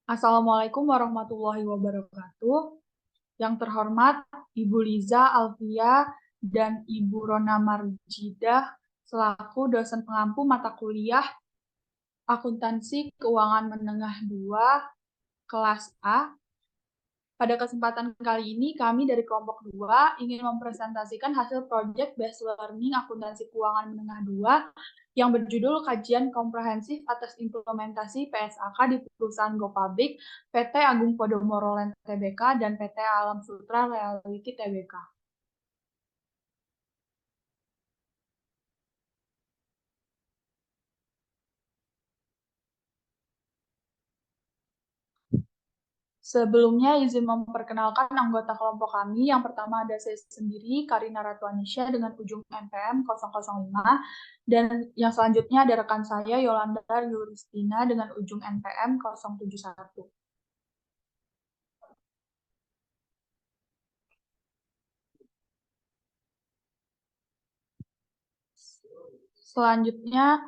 Assalamualaikum warahmatullahi wabarakatuh. Yang terhormat Ibu Liza Alfia dan Ibu Rona Marjidah selaku dosen pengampu mata kuliah Akuntansi Keuangan Menengah 2 kelas A. Pada kesempatan kali ini kami dari kelompok 2 ingin mempresentasikan hasil proyek Based Learning Akuntansi Keuangan Menengah 2 yang berjudul Kajian Komprehensif atas Implementasi PSAK di Perusahaan Go Public, PT Agung Podomoro Land Tbk, dan PT Alam Sutra Realty Tbk. Sebelumnya izin memperkenalkan anggota kelompok kami. Yang pertama ada saya sendiri, Karina Ratuanisha dengan ujung NPM 005. Dan yang selanjutnya ada rekan saya, Yolanda Yuristina dengan ujung NPM 071. Selanjutnya,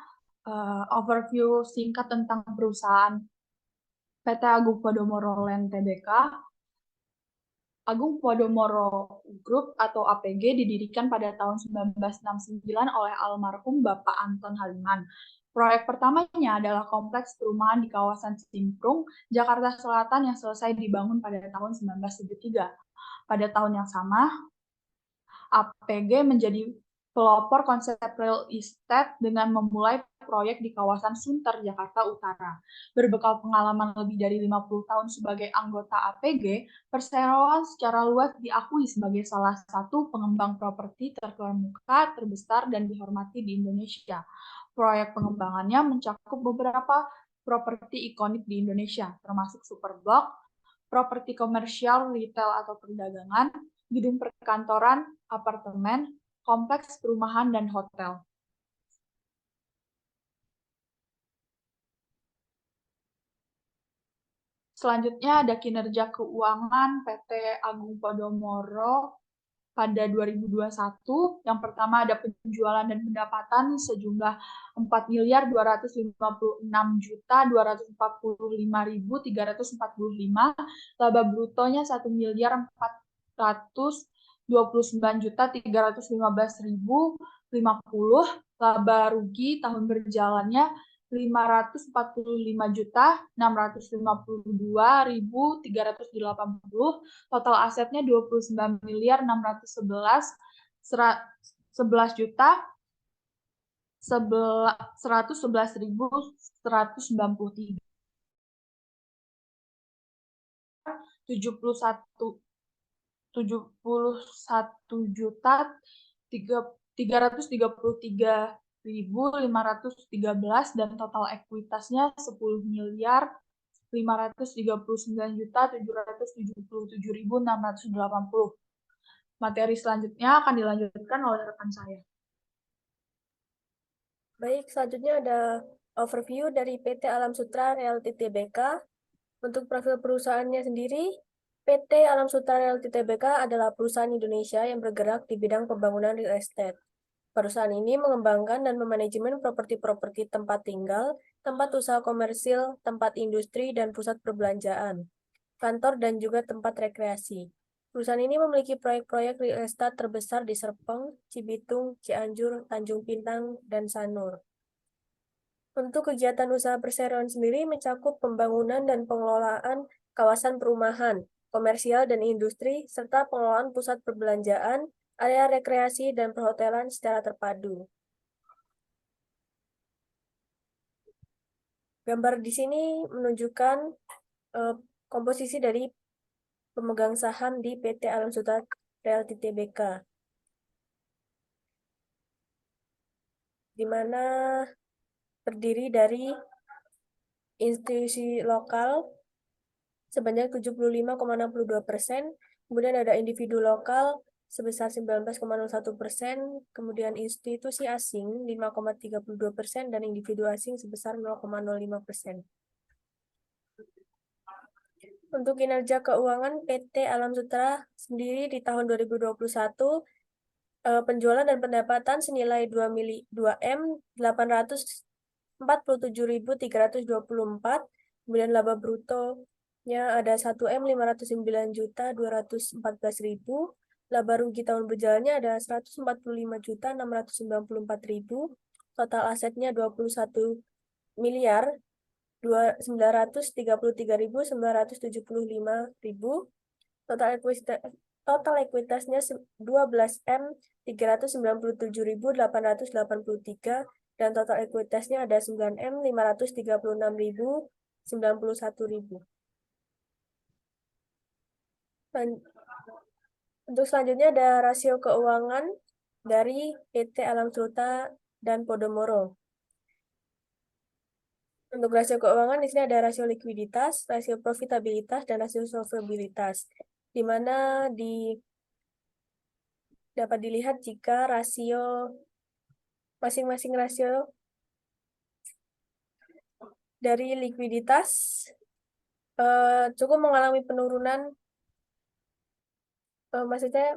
overview singkat tentang perusahaan PT Agung Podomoro Land Tbk. Agung Podomoro Group atau APG didirikan pada tahun 1969 oleh almarhum Bapak Anton Haliman. Proyek pertamanya adalah kompleks perumahan di kawasan Cimprung, Jakarta Selatan yang selesai dibangun pada tahun 1973. Pada tahun yang sama, APG menjadi pelopor konsep real estate dengan memulai proyek di kawasan Sunter, Jakarta Utara. Berbekal pengalaman lebih dari 50 tahun sebagai anggota APG, perseroan secara luas diakui sebagai salah satu pengembang properti terkemuka, terbesar, dan dihormati di Indonesia. Proyek pengembangannya mencakup beberapa properti ikonik di Indonesia, termasuk Superblok, properti komersial, retail atau perdagangan, gedung perkantoran, apartemen, kompleks perumahan, dan hotel. Selanjutnya ada kinerja keuangan PT Agung Podomoro pada 2021. Yang pertama ada penjualan dan pendapatan sejumlah 4.254.245.345, laba brutonya 1.429.315.050, laba rugi tahun berjalannya 541.652.380, total asetnya 29.611 juta 111.193, 71 juta 333.513, dan total ekuitasnya 10.539.777.680. Materi selanjutnya akan dilanjutkan oleh rekan saya. Baik, selanjutnya ada overview dari PT Alam Sutra Realty Tbk. Untuk profil perusahaannya sendiri, PT Alam Sutra Realty Tbk adalah perusahaan Indonesia yang bergerak di bidang pembangunan real estate. Perusahaan ini mengembangkan dan memanajemen properti-properti tempat tinggal, tempat usaha komersil, tempat industri, dan pusat perbelanjaan, kantor, dan juga tempat rekreasi. Perusahaan ini memiliki proyek-proyek real estate terbesar di Serpong, Cibitung, Cianjur, Tanjung Pinang, dan Sanur. Untuk kegiatan usaha perseroan sendiri mencakup pembangunan dan pengelolaan kawasan perumahan, komersial dan industri, serta pengelolaan pusat perbelanjaan, area rekreasi, dan perhotelan secara terpadu. Gambar di sini menunjukkan komposisi dari pemegang saham di PT Alam Sutra Realty Tbk, di mana terdiri dari institusi lokal sebanyak 75,62%, kemudian ada individu lokal sebesar 19,01%, kemudian institusi asing 5,32%, dan individu asing sebesar 0,05%. Untuk kinerja keuangan PT Alam Sutra sendiri di tahun 2021, penjualan dan pendapatan senilai 2 M 847.324, Kemudian laba brutonya ada 1M 509.214.000. Laba rugi tahun berjalannya ada 145.694.000. Total asetnya 21 miliar 933.975.000. Total ekuitasnya 12M 397.883 dan total ekuitasnya ada 9M 536.091.000. Untuk selanjutnya ada rasio keuangan dari PT Alam Sutra dan Podomoro. Untuk rasio keuangan di sini ada rasio likuiditas, rasio profitabilitas, dan rasio solvabilitas. Di mana dapat dilihat jika masing-masing rasio dari likuiditas cukup mengalami penurunan, maksudnya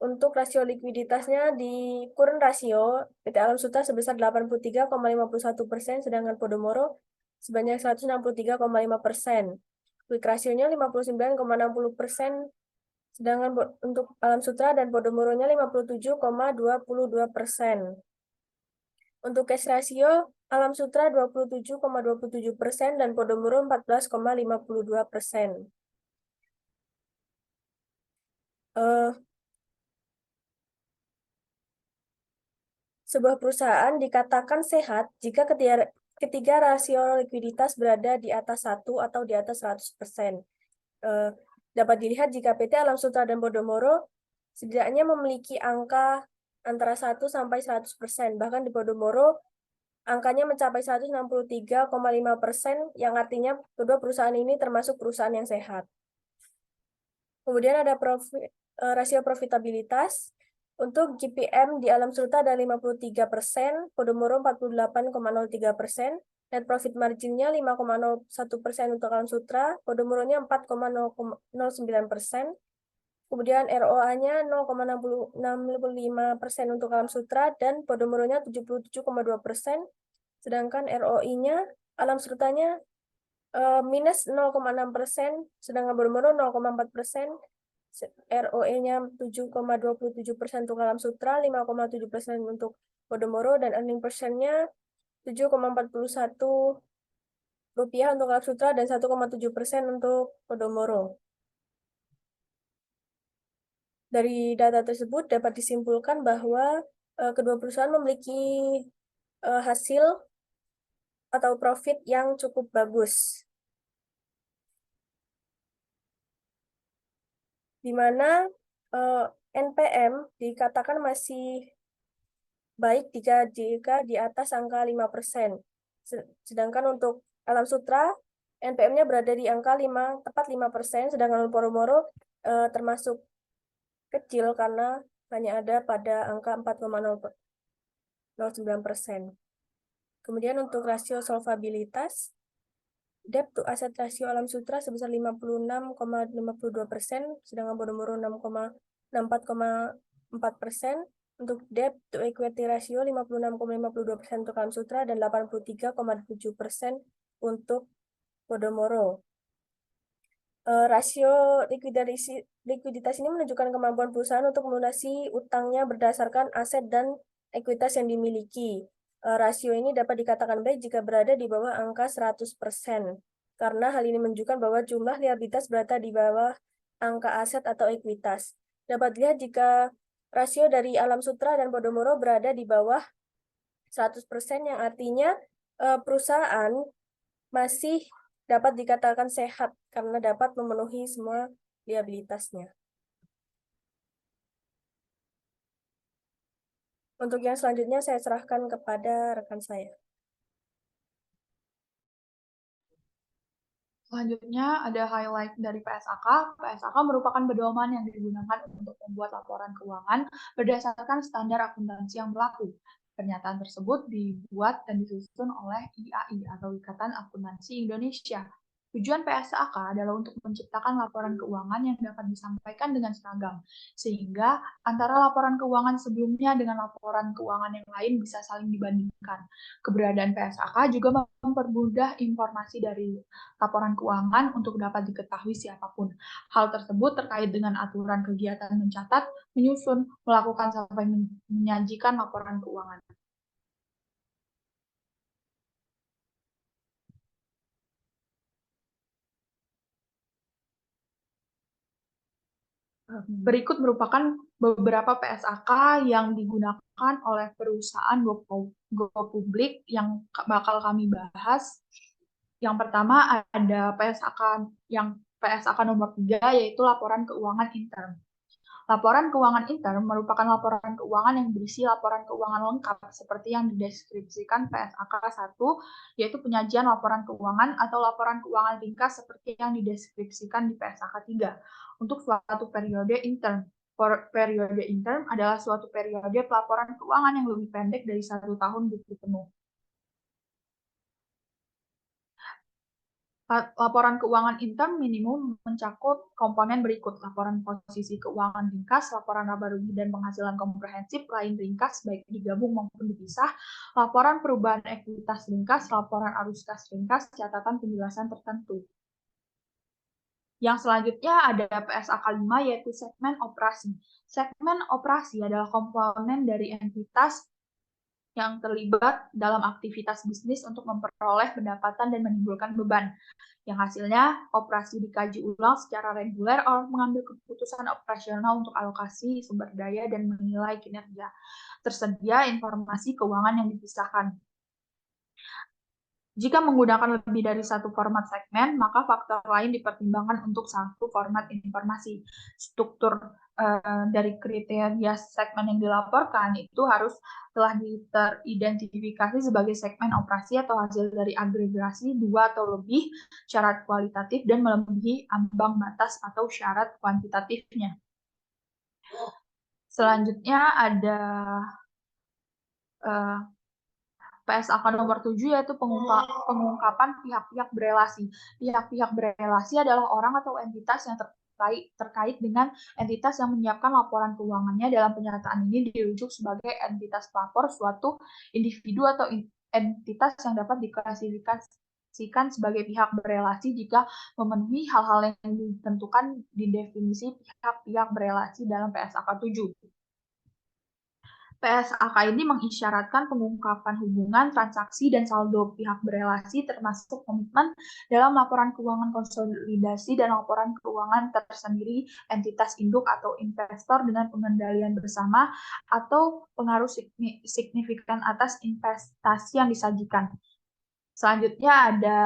untuk rasio likuiditasnya di current rasio PT Alam Sutra sebesar 83,51%, sedangkan Podomoro sebanyak 163,5%. Quick rasionya 59,60%, sedangkan untuk Alam Sutra dan Podomoro-nya 57,22%. Untuk cash ratio, Alam Sutra 27,27% dan Podomoro 14,52%. Sebuah perusahaan dikatakan sehat jika ketiga rasio likuiditas berada di atas 1 atau di atas 100%. Dapat dilihat jika PT Alam Sutra dan Podomoro setidaknya memiliki angka antara 1 sampai 100%. Bahkan di Podomoro angkanya mencapai 163,5%, yang artinya kedua perusahaan ini termasuk perusahaan yang sehat. Kemudian ada rasio profitabilitas. Untuk GPM di Alam Sutra ada 53%, Podomoro 48,03%, net profit margin-nya 5,01% untuk Alam Sutra, Podomoro-nya 4,09%, kemudian ROA-nya 0,65% untuk Alam Sutra, dan Podomoro-nya 77,2%, sedangkan ROI-nya Alam Sutra-nya minus 0,6%, sedangkan Podomoro 0,4%, ROE-nya 7,27% untuk Alam Sutra, 5,7% untuk Podomoro, dan earning per share-nya 7,41 rupiah untuk Alam Sutra dan 1,7% untuk Podomoro. Dari data tersebut dapat disimpulkan bahwa kedua perusahaan memiliki hasil atau profit yang cukup bagus, di mana NPM dikatakan masih baik jika di atas angka 5%. Sedangkan untuk Alam Sutra, NPM-nya berada di angka tepat 5%, sedangkan Podomoro termasuk kecil karena hanya ada pada angka 4,09%. Kemudian untuk rasio solvabilitas, debt to asset rasio Alam Sutra sebesar 56,52%, sedangkan Podomoro 64,4%. Untuk debt to equity ratio 56,52% untuk Alam Sutra dan 83,7% untuk Podomoro. Rasio likuiditas ini menunjukkan kemampuan perusahaan untuk melunasi utangnya berdasarkan aset dan ekuitas yang dimiliki. Rasio ini dapat dikatakan baik jika berada di bawah angka 100%, karena hal ini menunjukkan bahwa jumlah liabilitas berada di bawah angka aset atau ekuitas. Dapat dilihat jika rasio dari Alam Sutra dan Podomoro berada di bawah 100%, yang artinya perusahaan masih dapat dikatakan sehat karena dapat memenuhi semua liabilitasnya. Untuk yang selanjutnya saya serahkan kepada rekan saya. Selanjutnya ada highlight dari PSAK. PSAK merupakan pedoman yang digunakan untuk membuat laporan keuangan berdasarkan standar akuntansi yang berlaku. Pernyataan tersebut dibuat dan disusun oleh IAI atau Ikatan Akuntansi Indonesia. Tujuan PSAK adalah untuk menciptakan laporan keuangan yang dapat disampaikan dengan seragam, sehingga antara laporan keuangan sebelumnya dengan laporan keuangan yang lain bisa saling dibandingkan. Keberadaan PSAK juga mempermudah informasi dari laporan keuangan untuk dapat diketahui siapapun. Hal tersebut terkait dengan aturan kegiatan mencatat, menyusun, melakukan sampai menyajikan laporan keuangan. Berikut merupakan beberapa PSAK yang digunakan oleh perusahaan go publik yang bakal kami bahas. Yang pertama ada PSAK nomor 3, yaitu laporan keuangan intern. Laporan keuangan intern merupakan laporan keuangan yang berisi laporan keuangan lengkap seperti yang dideskripsikan PSAK 1, yaitu penyajian laporan keuangan atau laporan keuangan ringkas seperti yang dideskripsikan di PSAK 3 untuk suatu periode intern. Periode intern adalah suatu periode pelaporan keuangan yang lebih pendek dari 1 tahun buku penuh. Laporan keuangan intern minimum mencakup komponen berikut: laporan posisi keuangan ringkas, laporan laba rugi dan penghasilan komprehensif lain ringkas baik digabung maupun dipisah, laporan perubahan ekuitas ringkas, laporan arus kas ringkas, catatan penjelasan tertentu. Yang selanjutnya ada PSAK 5, yaitu segmen operasi. Segmen operasi adalah komponen dari entitas yang terlibat dalam aktivitas bisnis untuk memperoleh pendapatan dan menimbulkan beban, yang hasilnya operasi dikaji ulang secara reguler oleh mengambil keputusan operasional untuk alokasi sumber daya dan menilai kinerja. Tersedia informasi keuangan yang dipisahkan. Jika menggunakan lebih dari satu format segmen, maka faktor lain dipertimbangkan untuk satu format informasi. Struktur dari kriteria segmen yang dilaporkan itu harus telah teridentifikasi sebagai segmen operasi atau hasil dari agregasi 2 atau lebih syarat kualitatif dan melebihi ambang batas atau syarat kuantitatifnya. Selanjutnya ada PSAK nomor 7, yaitu pengungkapan pihak-pihak berelasi. Pihak-pihak berelasi adalah orang atau entitas yang terkait dengan entitas yang menyiapkan laporan keuangannya. Dalam penyataan ini dirujuk sebagai entitas pelapor suatu individu atau entitas yang dapat diklasifikasikan sebagai pihak berelasi jika memenuhi hal-hal yang ditentukan di definisi pihak-pihak berelasi dalam PSAK 7. PSAK ini mengisyaratkan pengungkapan hubungan, transaksi, dan saldo pihak berelasi termasuk komitmen dalam laporan keuangan konsolidasi dan laporan keuangan tersendiri entitas induk atau investor dengan pengendalian bersama atau pengaruh signifikan atas investasi yang disajikan. Selanjutnya ada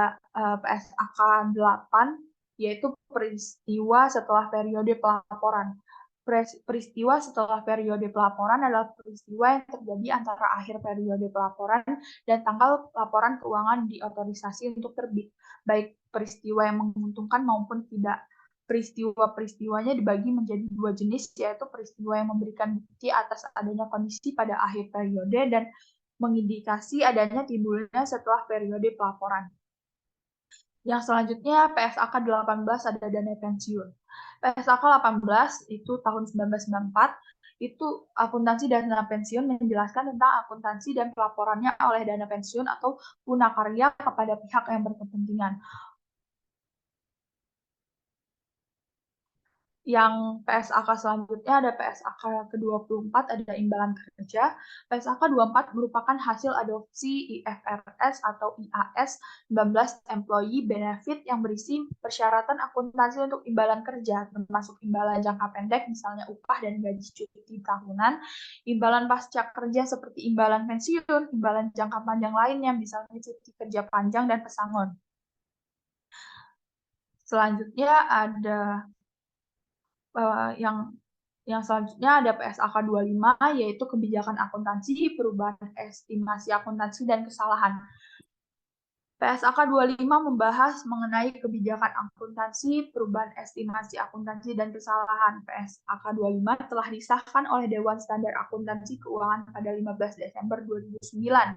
PSAK 8, yaitu peristiwa setelah periode pelaporan. Peristiwa setelah periode pelaporan adalah peristiwa yang terjadi antara akhir periode pelaporan dan tanggal laporan keuangan diotorisasi untuk terbit, baik peristiwa yang menguntungkan maupun tidak. Peristiwa-peristiwanya dibagi menjadi 2 jenis, yaitu peristiwa yang memberikan bukti atas adanya kondisi pada akhir periode dan mengindikasi adanya timbulnya setelah periode pelaporan. Yang selanjutnya PSAK 18 ada dana pensiun. PSAK 18 itu tahun 1994, itu akuntansi dana pensiun menjelaskan tentang akuntansi dan pelaporannya oleh dana pensiun atau punakarya kepada pihak yang berkepentingan. Yang PSAK selanjutnya ada PSAK ke-24, ada imbalan kerja. PSAK 24 merupakan hasil adopsi IFRS atau IAS 19 Employee Benefit yang berisi persyaratan akuntansi untuk imbalan kerja, termasuk imbalan jangka pendek, misalnya upah dan gaji cuti tahunan, imbalan pasca kerja seperti imbalan pensiun, imbalan jangka panjang lainnya, misalnya cuti kerja panjang dan pesangon. Selanjutnya ada yang selanjutnya ada PSAK 25, yaitu kebijakan akuntansi, perubahan estimasi akuntansi, dan kesalahan. PSAK 25 membahas mengenai kebijakan akuntansi, perubahan estimasi akuntansi, dan kesalahan. PSAK 25 telah disahkan oleh Dewan Standar Akuntansi Keuangan pada 15 Desember 2009.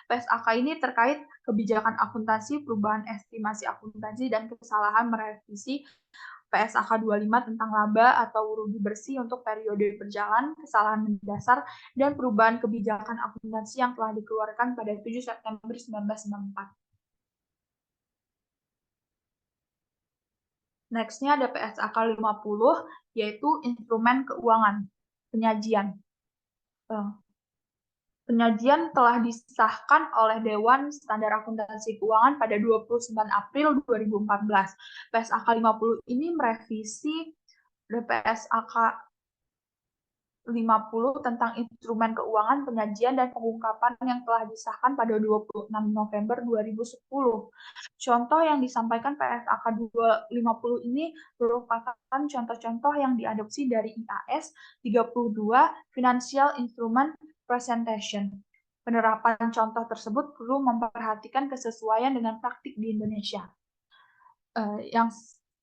PSAK ini terkait kebijakan akuntansi, perubahan estimasi akuntansi, dan kesalahan merevisi PSAK 25 tentang laba atau rugi bersih untuk periode berjalan, kesalahan mendasar, dan perubahan kebijakan akuntansi yang telah dikeluarkan pada 7 September 1994. Next-nya ada PSAK 50, yaitu instrumen keuangan, penyajian. Penyajian telah disahkan oleh Dewan Standar Akuntansi Keuangan pada 29 April 2014. PSAK 50 ini merevisi PSAK 50 tentang instrumen keuangan, penyajian, dan pengungkapan yang telah disahkan pada 26 November 2010. Contoh yang disampaikan PSAK 50 ini merupakan contoh-contoh yang diadopsi dari IAS 32 Financial Instrument Presentation. Penerapan contoh tersebut perlu memperhatikan kesesuaian dengan praktik di Indonesia.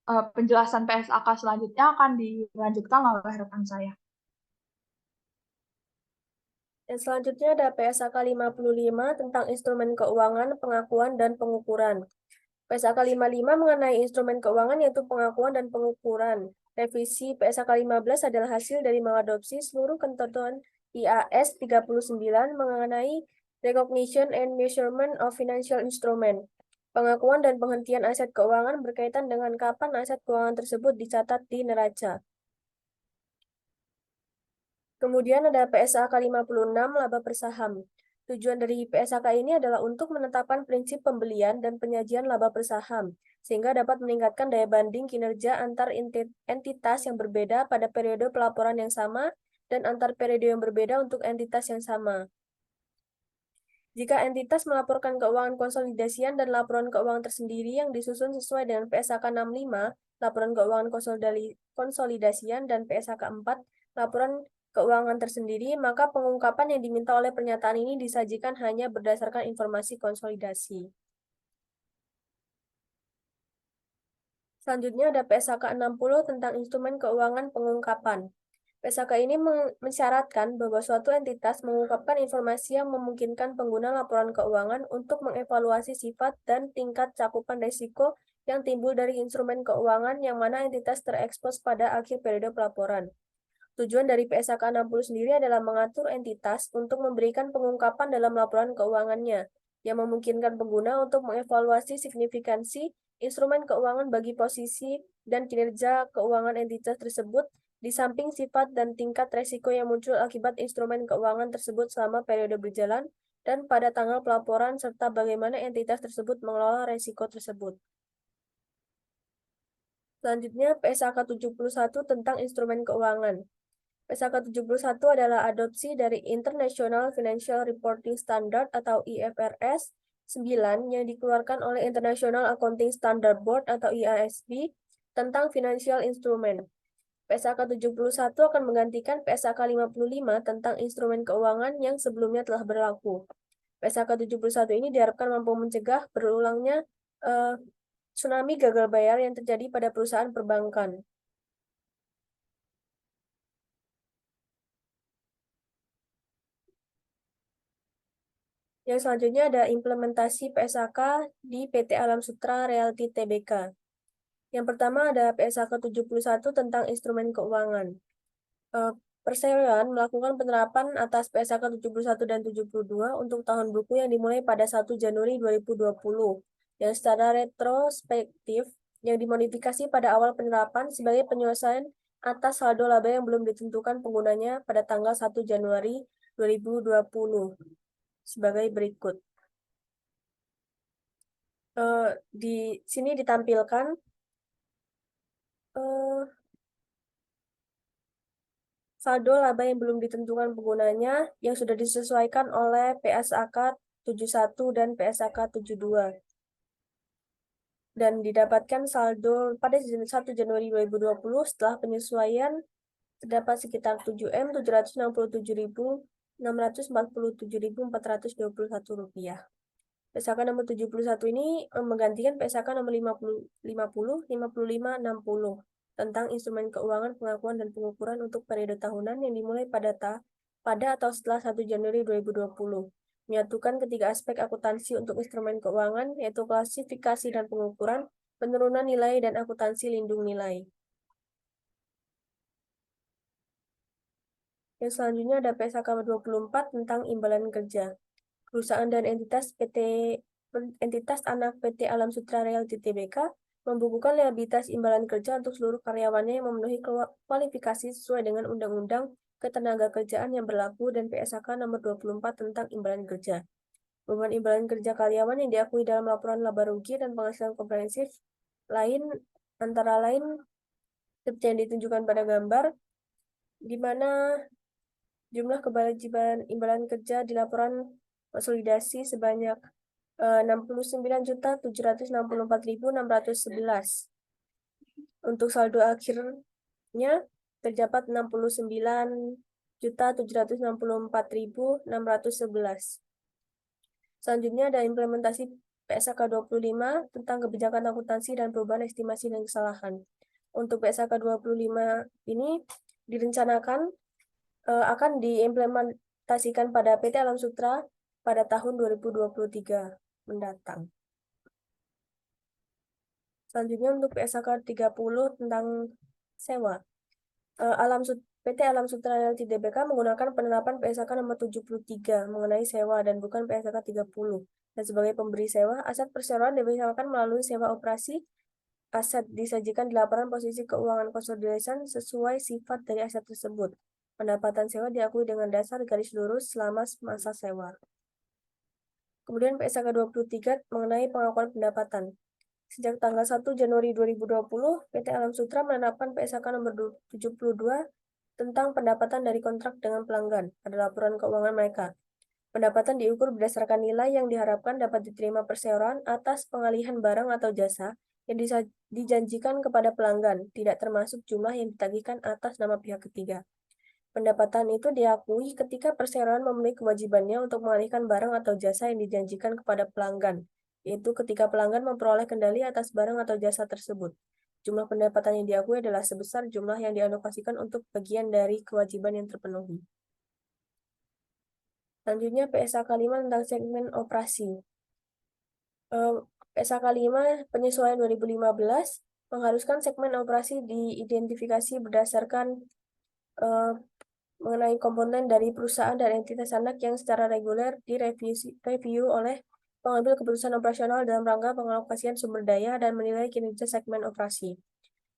Penjelasan PSAK selanjutnya akan dilanjutkan oleh rekan saya. Dan selanjutnya ada PSAK 55 tentang instrumen keuangan, pengakuan, dan pengukuran. PSAK 55 mengenai instrumen keuangan yaitu pengakuan dan pengukuran. Revisi PSAK 15 adalah hasil dari mengadopsi seluruh ketentuan IAS 39 mengenai Recognition and Measurement of Financial Instrument. Pengakuan dan penghentian aset keuangan berkaitan dengan kapan aset keuangan tersebut dicatat di neraca. Kemudian ada PSAK 56 laba per saham. Tujuan dari PSAK ini adalah untuk menetapkan prinsip pembelian dan penyajian laba per saham, sehingga dapat meningkatkan daya banding kinerja antar entitas yang berbeda pada periode pelaporan yang sama dan antar periode yang berbeda untuk entitas yang sama. Jika entitas melaporkan keuangan konsolidasian dan laporan keuangan tersendiri yang disusun sesuai dengan PSAK 65, laporan keuangan konsolidasian, dan PSAK 4, laporan keuangan tersendiri, maka pengungkapan yang diminta oleh pernyataan ini disajikan hanya berdasarkan informasi konsolidasi. Selanjutnya ada PSAK 60 tentang instrumen keuangan pengungkapan. PSAK ini mensyaratkan bahwa suatu entitas mengungkapkan informasi yang memungkinkan pengguna laporan keuangan untuk mengevaluasi sifat dan tingkat cakupan risiko yang timbul dari instrumen keuangan yang mana entitas terekspos pada akhir periode pelaporan. Tujuan dari PSAK 60 sendiri adalah mengatur entitas untuk memberikan pengungkapan dalam laporan keuangannya, yang memungkinkan pengguna untuk mengevaluasi signifikansi instrumen keuangan bagi posisi dan kinerja keuangan entitas tersebut, di samping sifat dan tingkat risiko yang muncul akibat instrumen keuangan tersebut selama periode berjalan, dan pada tanggal pelaporan, serta bagaimana entitas tersebut mengelola risiko tersebut. Selanjutnya, PSAK 71 tentang instrumen keuangan. PSAK 71 adalah adopsi dari International Financial Reporting Standard atau IFRS 9 yang dikeluarkan oleh International Accounting Standard Board atau IASB tentang financial instrument. PSAK 71 akan menggantikan PSAK 55 tentang instrumen keuangan yang sebelumnya telah berlaku. PSAK 71 ini diharapkan mampu mencegah berulangnya tsunami gagal bayar yang terjadi pada perusahaan perbankan. Yang selanjutnya ada implementasi PSAK di PT Alam Sutra Realty Tbk. Yang pertama ada PSAK 71 tentang instrumen keuangan. Perseroan melakukan penerapan atas PSAK 71 dan 72 untuk tahun buku yang dimulai pada 1 Januari 2020, yang secara retrospektif yang dimodifikasi pada awal penerapan sebagai penyelesaian atas saldo laba yang belum ditentukan penggunanya pada tanggal 1 Januari 2020. Sebagai berikut. Di sini ditampilkan saldo laba yang belum ditentukan penggunanya yang sudah disesuaikan oleh PSAK 71 dan PSAK 72. Dan didapatkan saldo pada 1 Januari 2020 setelah penyesuaian terdapat sekitar 7.767.647.421 rupiah. PSK nomor 71 ini menggantikan PSK nomor 50, 55, 60 tentang instrumen keuangan, pengakuan, dan pengukuran untuk periode tahunan yang dimulai pada atau setelah 1 Januari 2020. Menyatukan ketiga aspek akuntansi untuk instrumen keuangan, yaitu klasifikasi dan pengukuran, penurunan nilai, dan akuntansi lindung nilai. Yang selanjutnya ada PSK 24 tentang imbalan kerja. Perusahaan dan entitas anak PT Alam Sutra Realty Tbk membukukan liabilitas imbalan kerja untuk seluruh karyawannya yang memenuhi kualifikasi sesuai dengan Undang-Undang Ketenagakerjaan yang berlaku dan PSK nomor 24 tentang imbalan kerja. Beban imbalan kerja karyawan yang diakui dalam laporan laba rugi dan penghasilan komprehensif antara lain seperti yang ditunjukkan pada gambar, di mana jumlah kewajiban imbalan kerja di laporan konsolidasi sebanyak 69.764.611. Untuk saldo akhirnya terdapat 69.764.611. Selanjutnya ada implementasi PSK 25 tentang kebijakan akuntansi dan perubahan estimasi dan kesalahan. Untuk PSK 25 ini direncanakan akan diimplementasikan pada PT Alam Sutra pada tahun 2023 mendatang. Selanjutnya untuk PSK 30 tentang sewa. PT Alam Sutra Realty Tbk menggunakan penerapan PSK nomor 73 mengenai sewa dan bukan PSK 30. Dan sebagai pemberi sewa, aset perseroan disewakan melalui sewa operasi. Aset disajikan di laporan posisi keuangan konsolidasi sesuai sifat dari aset tersebut. Pendapatan sewa diakui dengan dasar garis lurus selama masa sewa. Kemudian PSK 23 mengenai pengakuan pendapatan. Sejak tanggal 1 Januari 2020, PT Alam Sutra menetapkan PSK nomor 72 tentang pendapatan dari kontrak dengan pelanggan pada laporan keuangan mereka. Pendapatan diukur berdasarkan nilai yang diharapkan dapat diterima perseroan atas pengalihan barang atau jasa yang dijanjikan kepada pelanggan, tidak termasuk jumlah yang ditagihkan atas nama pihak ketiga. Pendapatan itu diakui ketika perseroan memenuhi kewajibannya untuk mengalihkan barang atau jasa yang dijanjikan kepada pelanggan, yaitu ketika pelanggan memperoleh kendali atas barang atau jasa tersebut. Jumlah pendapatan yang diakui adalah sebesar jumlah yang dialokasikan untuk bagian dari kewajiban yang terpenuhi. Selanjutnya PSK 5 tentang segmen operasi. PSK 5 penyesuaian 2015 mengharuskan segmen operasi diidentifikasi berdasarkan mengenai komponen dari perusahaan dan entitas anak yang secara reguler direview oleh pengambil keputusan operasional dalam rangka pengalokasian sumber daya dan menilai kinerja segmen operasi.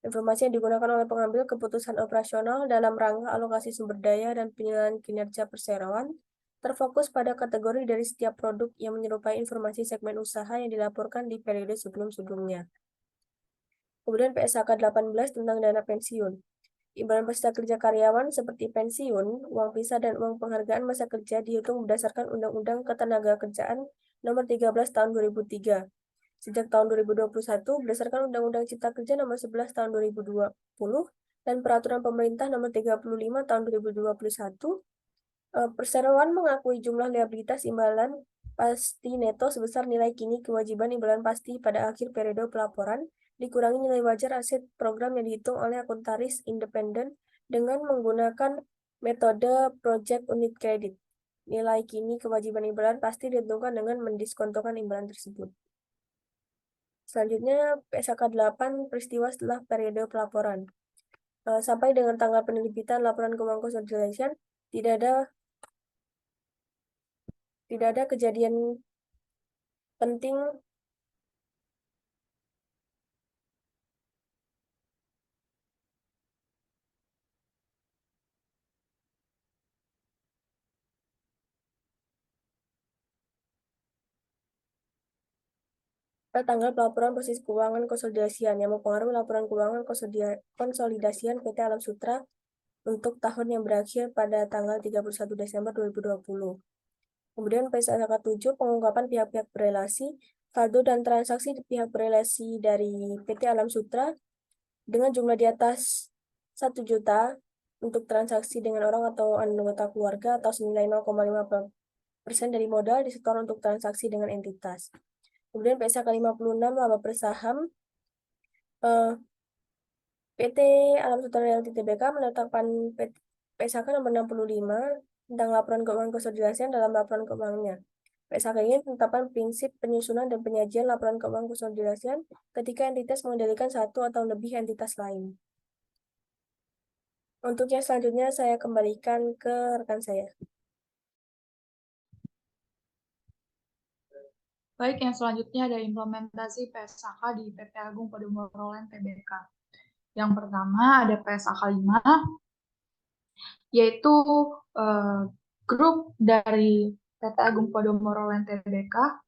Informasi yang digunakan oleh pengambil keputusan operasional dalam rangka alokasi sumber daya dan penilaian kinerja perseroan terfokus pada kategori dari setiap produk yang menyerupai informasi segmen usaha yang dilaporkan di periode sebelum-sebelumnya. Kemudian PSK 18 tentang dana pensiun. Imbalan peserta kerja karyawan seperti pensiun, uang pisah, dan uang penghargaan masa kerja dihitung berdasarkan Undang-Undang Ketenagakerjaan Nomor 13 Tahun 2003. Sejak tahun 2021, berdasarkan Undang-Undang Cipta Kerja Nomor 11 Tahun 2020 dan Peraturan Pemerintah Nomor 35 Tahun 2021, perseroan mengakui jumlah liabilitas imbalan pasti neto sebesar nilai kini kewajiban imbalan pasti pada akhir periode pelaporan dikurangi nilai wajar aset program yang dihitung oleh akuntaris independen dengan menggunakan metode Project Unit Credit. Nilai kini kewajiban imbalan pasti ditentukan dengan mendiskontokan imbalan tersebut. Selanjutnya, PSK 8 peristiwa setelah periode pelaporan. Sampai dengan tanggal penerbitan laporan keuangan konsolidasi, tidak ada kejadian penting pada tanggal pelaporan posisi keuangan konsolidasian yang mempengaruhi laporan keuangan konsolidasian PT Alam Sutra untuk tahun yang berakhir pada tanggal 31 Desember 2020. Kemudian PSK 7 pengungkapan pihak-pihak berelasi, saldo dan transaksi di pihak berelasi dari PT Alam Sutra dengan jumlah di atas 1 juta untuk transaksi dengan orang atau anggota keluarga atau senilai 0,5 dari modal disetor untuk transaksi dengan entitas. Kemudian PSAK 56 laba per saham. PT Alam Sutra Realty Tbk menetapkan PSAK nomor 65 tentang laporan keuangan konsolidasi dalam laporan keuangannya. PSAK ini menetapkan prinsip penyusunan dan penyajian laporan keuangan konsolidasian ketika entitas mengendalikan satu atau lebih entitas lain. Untuk yang selanjutnya saya kembalikan ke rekan saya. Baik, yang selanjutnya ada implementasi PSAK di PT Agung Podomoro Land Tbk. Yang pertama ada PSAK 5, yaitu grup dari PT Agung Podomoro Land Tbk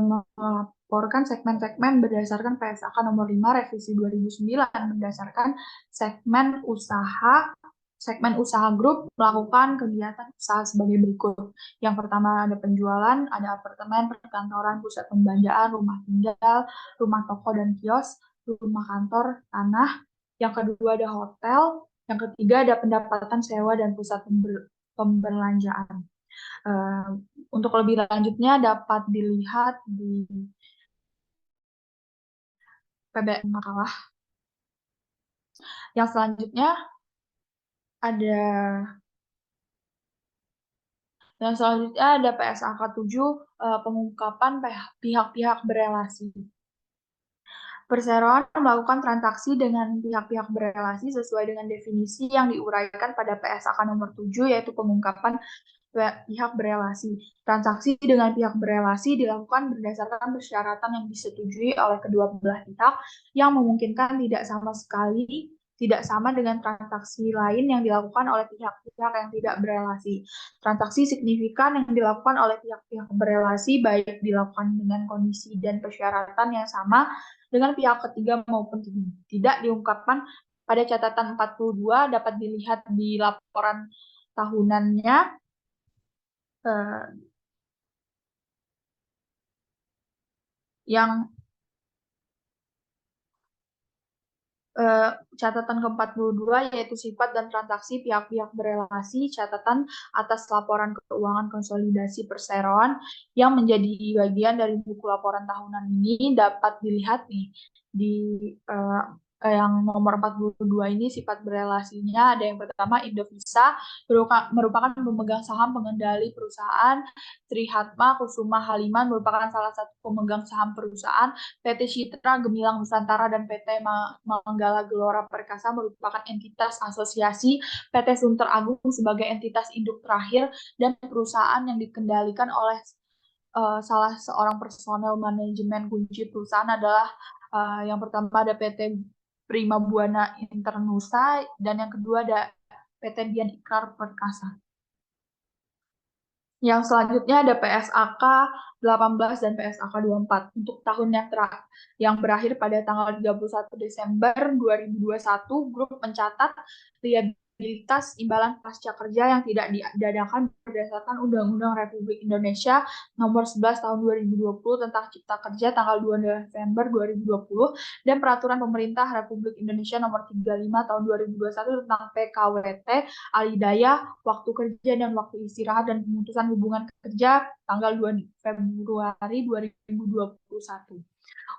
melaporkan segmen-segmen berdasarkan PSAK nomor 5 revisi 2009 berdasarkan segmen usaha grup melakukan kegiatan usaha sebagai berikut. Yang pertama ada penjualan, ada apartemen, perkantoran, pusat pembelanjaan, rumah tinggal, rumah toko dan kios, rumah kantor, tanah. Yang kedua ada hotel, yang ketiga ada pendapatan sewa dan pusat pembelanjaan. Untuk lebih lanjutnya dapat dilihat di PBN makalah. Yang selanjutnya ada PSAK 7 pengungkapan pihak-pihak berelasi. Perseroan melakukan transaksi dengan pihak-pihak berelasi sesuai dengan definisi yang diuraikan pada PSAK nomor 7, yaitu pengungkapan pihak berelasi. Transaksi dengan pihak berelasi dilakukan berdasarkan persyaratan yang disetujui oleh kedua belah pihak yang memungkinkan tidak sama dengan transaksi lain yang dilakukan oleh pihak-pihak yang tidak berelasi. Transaksi signifikan yang dilakukan oleh pihak-pihak berelasi baik dilakukan dengan kondisi dan persyaratan yang sama dengan pihak ketiga maupun tidak diungkapkan pada catatan 42 dapat dilihat di laporan tahunannya yang catatan ke-42 yaitu sifat dan transaksi pihak-pihak berelasi, catatan atas laporan keuangan konsolidasi perseroan yang menjadi bagian dari buku laporan tahunan ini dapat dilihat nih di yang nomor 42 ini sifat berelasinya. Ada yang pertama Indovisa merupakan pemegang saham pengendali perusahaan, Trihatma Kusuma Haliman merupakan salah satu pemegang saham perusahaan, PT Citra Gemilang Nusantara dan PT Manggala Gelora Perkasa merupakan entitas asosiasi, PT Sunter Agung sebagai entitas induk terakhir, dan perusahaan yang dikendalikan oleh salah seorang personel manajemen kunci perusahaan adalah yang pertama ada PT Prima Buana Internusa dan yang kedua ada PT Dian Ikrar Perkasa. Yang selanjutnya ada PSAK 18 dan PSAK 24 untuk tahun yang berakhir pada tanggal 31 Desember 2021, grup mencatat liabilitas imbalan pasca kerja yang tidak diadakan berdasarkan Undang-Undang Republik Indonesia Nomor 11 Tahun 2020 tentang Cipta Kerja tanggal 2 November 2020 dan Peraturan Pemerintah Republik Indonesia Nomor 35 Tahun 2021 tentang PKWT, alidaya, waktu kerja dan waktu istirahat dan pemutusan hubungan kerja tanggal 2 Februari 2021.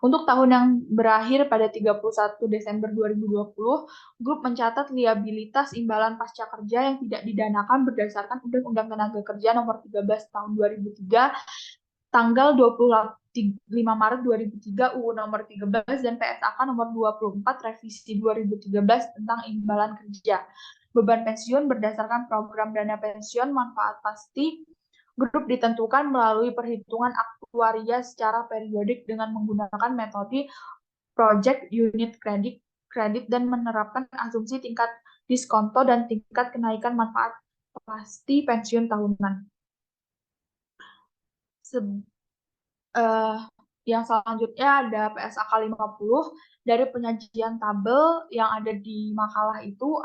Untuk tahun yang berakhir pada 31 Desember 2020, grup mencatat liabilitas imbalan pasca kerja yang tidak didanakan berdasarkan Undang-Undang Tenaga Kerja Nomor 13 Tahun 2003, tanggal 25 Maret 2003 UU Nomor 13 dan PSAK Nomor 24 Revisi 2013 tentang imbalan kerja. Beban pensiun berdasarkan program dana pensiun manfaat pasti grup ditentukan melalui perhitungan aktuaria secara periodik dengan menggunakan metode project unit kredit dan menerapkan asumsi tingkat diskonto dan tingkat kenaikan manfaat pasti pensiun tahunan. Yang selanjutnya ada PSAK 50. Dari penyajian tabel yang ada di makalah itu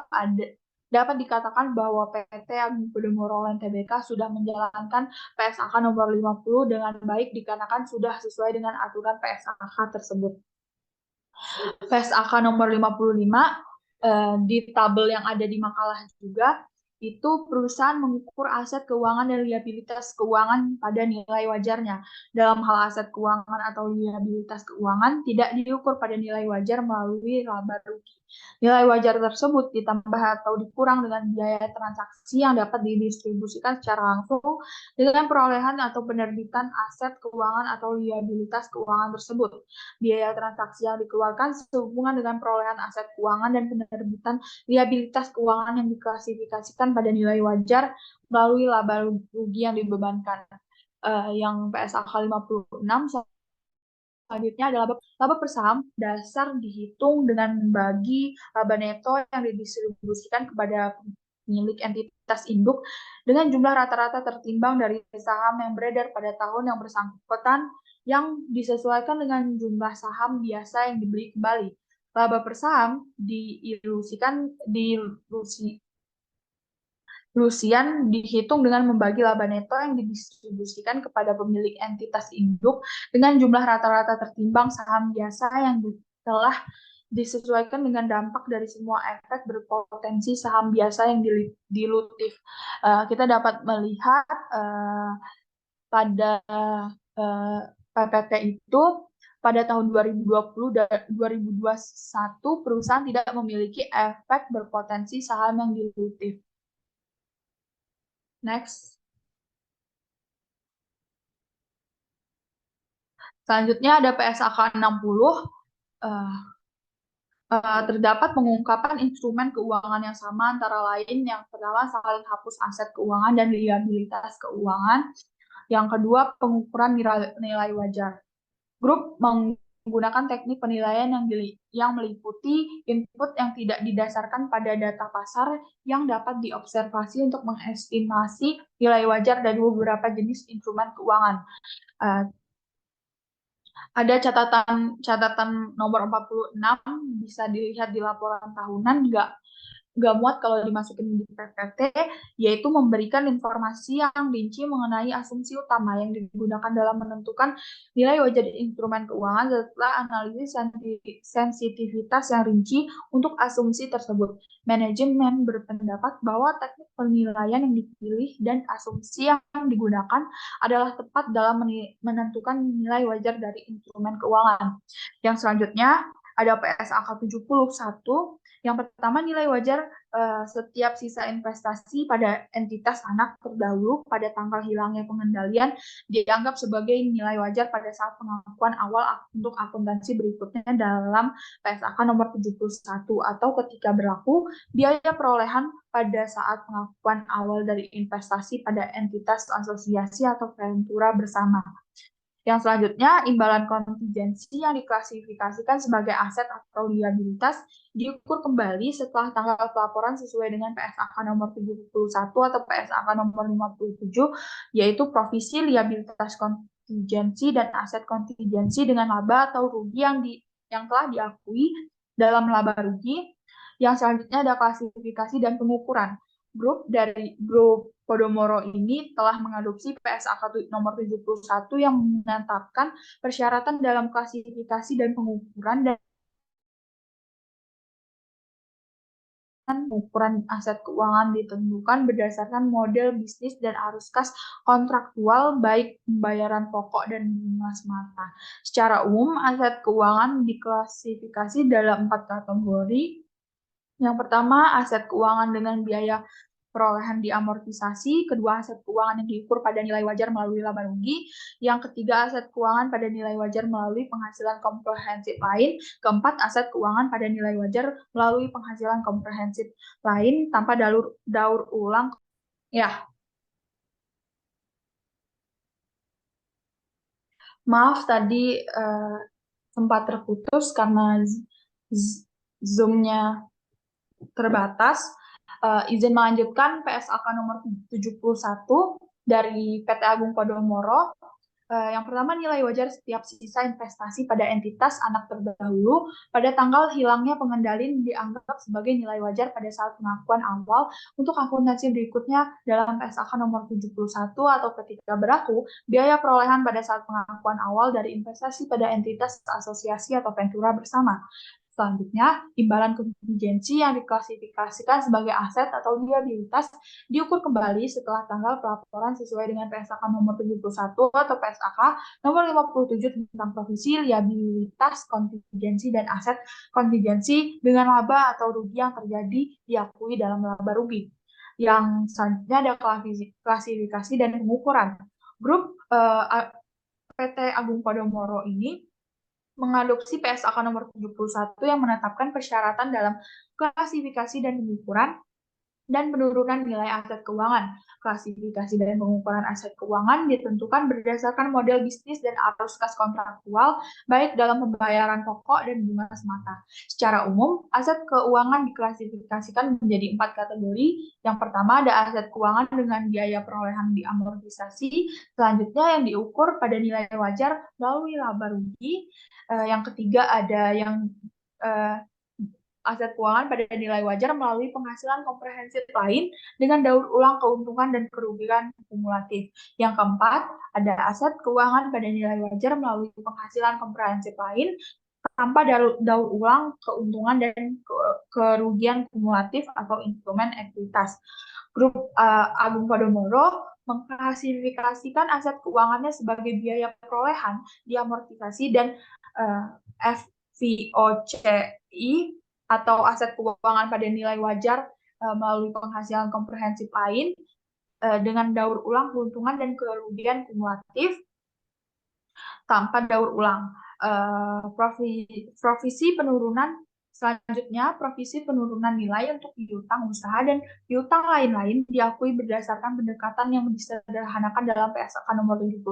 dapat dikatakan bahwa PT Agung Podomoro Land Tbk sudah menjalankan PSAK nomor 50 dengan baik dikarenakan sudah sesuai dengan aturan PSAK tersebut. PSAK nomor 55 di tabel yang ada di makalah juga itu perusahaan mengukur aset keuangan dan liabilitas keuangan pada nilai wajarnya. Dalam hal aset keuangan atau liabilitas keuangan tidak diukur pada nilai wajar melalui laba rugi. Nilai wajar tersebut ditambah atau dikurang dengan biaya transaksi yang dapat didistribusikan secara langsung dengan perolehan atau penerbitan aset keuangan atau liabilitas keuangan tersebut. Biaya transaksi yang dikeluarkan sehubungan dengan perolehan aset keuangan dan penerbitan liabilitas keuangan yang diklasifikasikan pada nilai wajar melalui laba rugi yang dibebankan. Yang PSAK 56 selanjutnya adalah laba per saham dasar dihitung dengan membagi laba neto yang didistribusikan kepada milik entitas induk dengan jumlah rata-rata tertimbang dari saham yang beredar pada tahun yang bersangkutan yang disesuaikan dengan jumlah saham biasa yang dibeli kembali. Laba per saham Lucian dihitung dengan membagi laba neto yang didistribusikan kepada pemilik entitas induk dengan jumlah rata-rata tertimbang saham biasa yang telah disesuaikan dengan dampak dari semua efek berpotensi saham biasa yang dilutif. Kita dapat melihat pada PPT itu pada tahun 2020 dan 2021 perusahaan tidak memiliki efek berpotensi saham yang dilutif. Next. Selanjutnya ada PSAK 60. Terdapat pengungkapan instrumen keuangan yang sama antara lain yang pertama saling hapus aset keuangan dan liabilitas keuangan. Yang kedua pengukuran nilai wajar. Grup menggunakan teknik penilaian yang meliputi input yang tidak didasarkan pada data pasar yang dapat diobservasi untuk mengestimasi nilai wajar dari beberapa jenis instrumen keuangan. Ada catatan nomor 46 bisa dilihat di laporan tahunan, nggak muat kalau dimasukin di PPT, yaitu memberikan informasi yang rinci mengenai asumsi utama yang digunakan dalam menentukan nilai wajar instrumen keuangan setelah analisis sensitivitas yang rinci untuk asumsi tersebut. Manajemen berpendapat bahwa teknik penilaian yang dipilih dan asumsi yang digunakan adalah tepat dalam menentukan nilai wajar dari instrumen keuangan. Yang selanjutnya ada PSAK 71. Yang pertama, nilai wajar setiap sisa investasi pada entitas anak terdahulu pada tanggal hilangnya pengendalian dianggap sebagai nilai wajar pada saat pengakuan awal untuk akuntansi berikutnya dalam PSAK nomor 71 atau ketika berlaku biaya perolehan pada saat pengakuan awal dari investasi pada entitas asosiasi atau ventura bersama. Yang selanjutnya, imbalan kontingensi yang diklasifikasikan sebagai aset atau liabilitas diukur kembali setelah tanggal pelaporan sesuai dengan PSAK nomor 71 atau PSAK nomor 57, yaitu provisi, liabilitas kontingensi, dan aset kontingensi dengan laba atau rugi yang telah diakui dalam laba rugi. Yang selanjutnya ada klasifikasi dan pengukuran. Grup Podomoro ini telah mengadopsi PSAK nomor 71 yang menetapkan persyaratan dalam klasifikasi dan pengukuran dan pengukuran aset keuangan ditentukan berdasarkan model bisnis dan arus kas kontraktual baik pembayaran pokok dan bunga semata. Secara umum, aset keuangan diklasifikasi dalam 4 kategori. Yang pertama, aset keuangan dengan biaya perolehan diamortisasi, kedua aset keuangan yang diukur pada nilai wajar melalui laba rugi, yang ketiga aset keuangan pada nilai wajar melalui penghasilan komprehensif lain, keempat aset keuangan pada nilai wajar melalui penghasilan komprehensif lain tanpa daur ulang. Ya, maaf tadi sempat terputus karena Zoom-nya terbatas. Izin melanjutkan PSAK nomor 71 dari PT Agung Podomoro. Yang pertama, nilai wajar setiap sisa investasi pada entitas anak terdahulu pada tanggal hilangnya pengendalian dianggap sebagai nilai wajar pada saat pengakuan awal untuk akuntansi berikutnya dalam PSAK nomor 71 atau ketika berlaku biaya perolehan pada saat pengakuan awal dari investasi pada entitas asosiasi atau ventura bersama. Selanjutnya, imbalan kontingensi yang diklasifikasikan sebagai aset atau liabilitas diukur kembali setelah tanggal pelaporan sesuai dengan PSAK nomor 71 atau PSAK nomor 57 tentang provisi, liabilitas, kontingensi, dan aset kontingensi dengan laba atau rugi yang terjadi diakui dalam laba rugi. Yang selanjutnya ada klasifikasi dan pengukuran. Grup PT Agung Podomoro ini mengadopsi PSAK nomor 71 yang menetapkan persyaratan dalam klasifikasi dan pengukuran dan penurunan nilai aset keuangan. Klasifikasi dan pengukuran aset keuangan ditentukan berdasarkan model bisnis dan arus kas kontraktual, baik dalam pembayaran pokok dan bunga semata. Secara umum, aset keuangan diklasifikasikan menjadi 4 kategori. Yang pertama ada aset keuangan dengan biaya perolehan diamortisasi, selanjutnya yang diukur pada nilai wajar melalui laba rugi. Yang ketiga ada yang aset keuangan pada nilai wajar melalui penghasilan komprehensif lain dengan daur ulang keuntungan dan kerugian kumulatif. Yang keempat, ada aset keuangan pada nilai wajar melalui penghasilan komprehensif lain tanpa daur ulang keuntungan dan kerugian kumulatif atau instrumen ekuitas. Grup Agung Podomoro mengklasifikasikan aset keuangannya sebagai biaya perolehan, diamortisasi, dan FVOCI atau aset keuangan pada nilai wajar melalui penghasilan komprehensif lain dengan daur ulang keuntungan dan kerugian kumulatif tanpa daur ulang. Provisi penurunan selanjutnya, provisi penurunan nilai untuk piutang usaha dan piutang lain-lain diakui berdasarkan pendekatan yang disederhanakan dalam PSAK nomor 71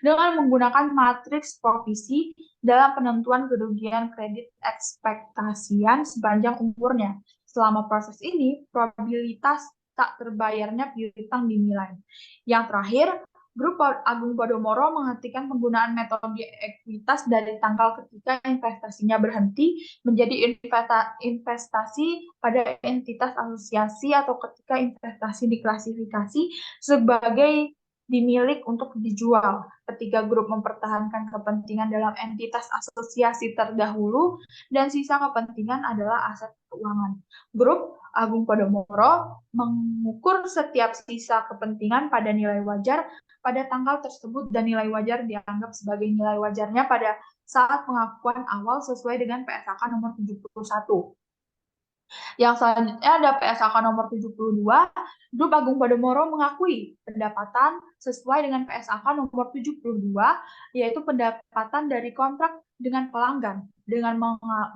dengan menggunakan matriks provisi dalam penentuan kerugian kredit ekspektasian sepanjang umurnya. Selama proses ini, probabilitas tak terbayarnya piutang dinilai. Yang terakhir, Grup Agung Podomoro menghentikan penggunaan metode ekuitas dari tanggal ketika investasinya berhenti menjadi investasi pada entitas asosiasi atau ketika investasi diklasifikasi sebagai dimiliki untuk dijual. Ketika grup mempertahankan kepentingan dalam entitas asosiasi terdahulu dan sisa kepentingan adalah aset keuangan. Grup Agung Podomoro mengukur setiap sisa kepentingan pada nilai wajar pada tanggal tersebut dan nilai wajar dianggap sebagai nilai wajarnya pada saat pengakuan awal sesuai dengan PSAK nomor 71. Yang selanjutnya ada PSAK nomor 72, Grup Agung Podomoro mengakui pendapatan sesuai dengan PSAK nomor 72, yaitu pendapatan dari kontrak dengan pelanggan, dengan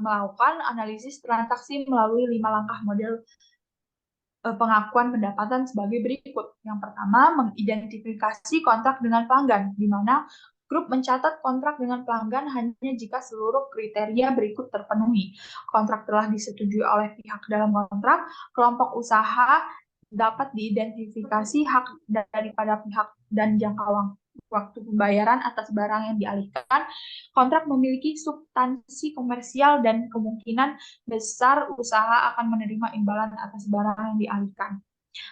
melakukan analisis transaksi melalui 5 langkah model pengakuan pendapatan sebagai berikut. Yang pertama, mengidentifikasi kontrak dengan pelanggan, di mana grup mencatat kontrak dengan pelanggan hanya jika seluruh kriteria berikut terpenuhi. Kontrak telah disetujui oleh pihak dalam kontrak, kelompok usaha dapat diidentifikasi hak daripada pihak dan jangka waktu pembayaran atas barang yang dialihkan, kontrak memiliki substansi komersial dan kemungkinan besar usaha akan menerima imbalan atas barang yang dialihkan.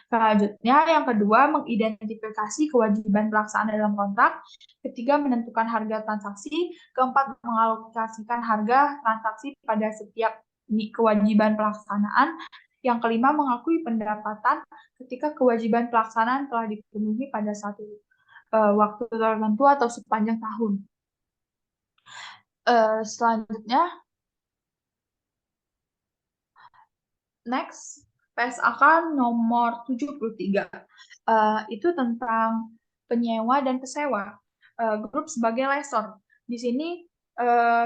Selanjutnya, yang kedua, mengidentifikasi kewajiban pelaksanaan dalam kontrak. Ketiga, menentukan harga transaksi. Keempat, mengalokasikan harga transaksi pada setiap kewajiban pelaksanaan. Yang kelima, mengakui pendapatan ketika kewajiban pelaksanaan telah dipenuhi pada satu waktu tertentu atau sepanjang tahun. Selanjutnya, next, PSAK nomor 73. Itu tentang penyewa dan pesewa. Grup sebagai lessor. Di sini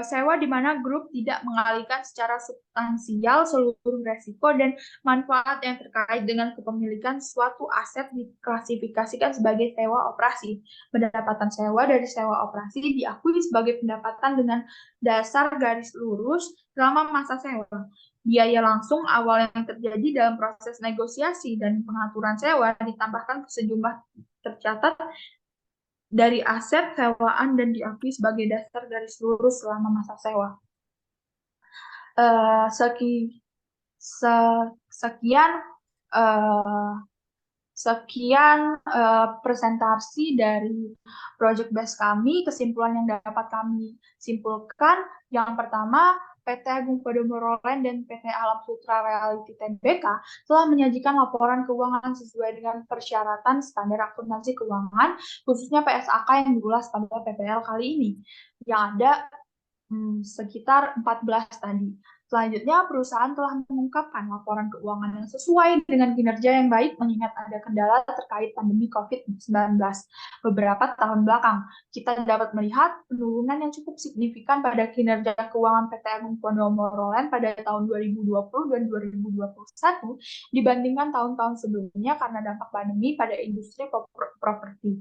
sewa di mana grup tidak mengalihkan secara substansial seluruh resiko dan manfaat yang terkait dengan kepemilikan suatu aset diklasifikasikan sebagai sewa operasi. Pendapatan sewa dari sewa operasi diakui sebagai pendapatan dengan dasar garis lurus selama masa sewa. Biaya langsung awal yang terjadi dalam proses negosiasi dan pengaturan sewa ditambahkan ke sejumlah tercatat dari aset sewaan dan diakui sebagai dasar garis lurus selama masa sewa. Sekian presentasi dari project base kami. Kesimpulan yang dapat kami simpulkan, yang pertama, PT Agung Podomoro Land dan PT Alam Sutra Realty Tbk telah menyajikan laporan keuangan sesuai dengan persyaratan standar akuntansi keuangan, khususnya PSAK yang diulas pada PPL kali ini, yang ada sekitar 14 tadi. Selanjutnya, perusahaan telah mengungkapkan laporan keuangan yang sesuai dengan kinerja yang baik mengingat ada kendala terkait pandemi COVID-19 beberapa tahun belakang. Kita dapat melihat penurunan yang cukup signifikan pada kinerja keuangan PT Agung Podomoro Land pada tahun 2020 dan 2021 dibandingkan tahun-tahun sebelumnya karena dampak pandemi pada industri properti.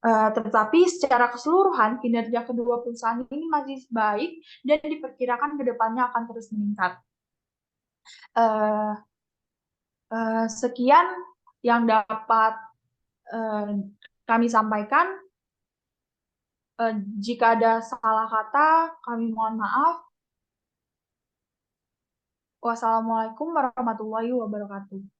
Tetapi secara keseluruhan kinerja kedua perusahaan ini masih baik dan diperkirakan ke depannya akan terus meningkat. Sekian yang dapat kami sampaikan. Jika ada salah kata, kami mohon maaf. Wassalamualaikum warahmatullahi wabarakatuh.